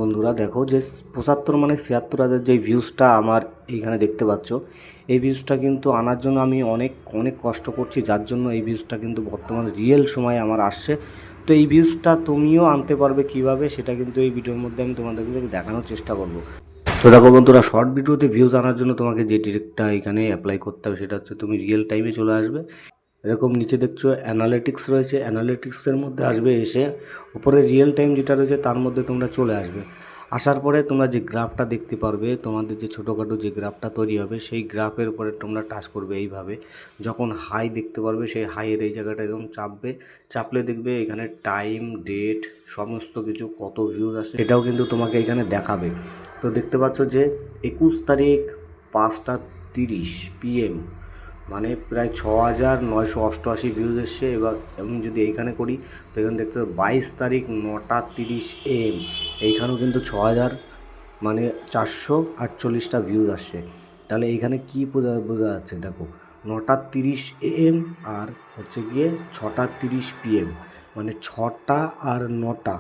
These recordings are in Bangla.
বন্ধুরা, দেখো যে ৭৫ মানে ৭৬,০০০ যে ভিউজটা আমার এইখানে দেখতে পাচ্ছ, এই ভিউজটা কিন্তু আনার জন্য আমি অনেক অনেক কষ্ট করছি, যার জন্য এই ভিউজটা কিন্তু বর্তমান রিয়েল সময়ে আমার আসছে। তো এই ভিউজটা তুমিও আনতে পারবে কিভাবে, সেটা কিন্তু এই ভিডিওর মধ্যে আমি তোমাদেরকে দেখানোর চেষ্টা করব। তো দেখো বন্ধুরা, শর্ট ভিডিওতে ভিউজ আনার জন্য তোমাকে যে ট্রিকটা এখানে অ্যাপ্লাই করতে হবে সেটা হচ্ছে তুমি রিয়েল টাইমে চলে আসবে। এরকম নিচে দেখছো অ্যানালিটিক্স রয়েছে, অ্যানালিটিক্সের মধ্যে আসবে, এসে উপরে রিয়েল টাইম যেটা রয়েছে তার মধ্যে তোমরা চলে আসবে। আসার পরে তোমরা যে গ্রাফটা দেখতে পারবে, তোমাদের যে ছোটোখাটো যে গ্রাফটা তৈরি হবে সেই গ্রাফের উপরে তোমরা টাচ করবে এইভাবে। যখন হাই দেখতে পারবে সেই হাইয়ের এই জায়গাটা একদম চাপবে, চাপলে দেখবে এখানে টাইম, ডেট, সমস্ত কিছু কত ভিউজ আসে এটাও কিন্তু তোমাকে এখানে দেখাবে। তো দেখতে পাচ্ছ যে ২১ তারিখ ৫টা ৩০ PM মানে প্রায় ৬,৯৮৮ ভিউজ এসছে। এবার আমি যদি এইখানে করি তো এখানে দেখতে পাবো ২২ তারিখ ৯টা ৩০ AM, এইখানেও কিন্তু ৬,০০০ মানে ৪৪৮টা ভিউজ আসছে। তাহলে এইখানে কী বোঝা যাচ্ছে, দেখো ৯টা ৩০ AM আর হচ্ছে গিয়ে ৬টা ৩০ PM, মানে ৬টা আর ৯টা,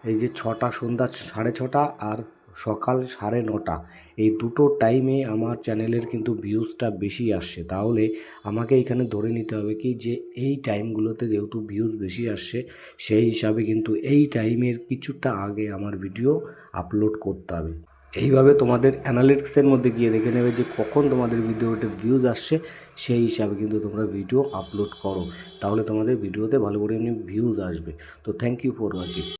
এই যে ৬টা সন্ধ্যা ৬:৩০ আর সকাল ৯:৩০, এই দুটো টাইমে আমার চ্যানেলের কিন্তু ভিউজটা বেশি আসছে। তাহলে আমাকে এখানে ধরে নিতে হবে কি যে এই টাইমগুলোতে যেহেতু ভিউজ বেশি আসছে, সেই হিসাবে কিন্তু এই টাইমের কিছুটা আগে আমার ভিডিও আপলোড করতে হবে। এইভাবে তোমাদের অ্যানালিটিক্সের মধ্যে গিয়ে দেখে নেবে যে কখন তোমাদের ভিডিওতে ভিউজ আসছে, সেই হিসাবে কিন্তু তোমরা ভিডিও আপলোড করো, তাহলে তোমাদের ভিডিওতে ভালো করে ভিউজ আসবে। তো থ্যাংক ইউ ফর ওয়াচিং।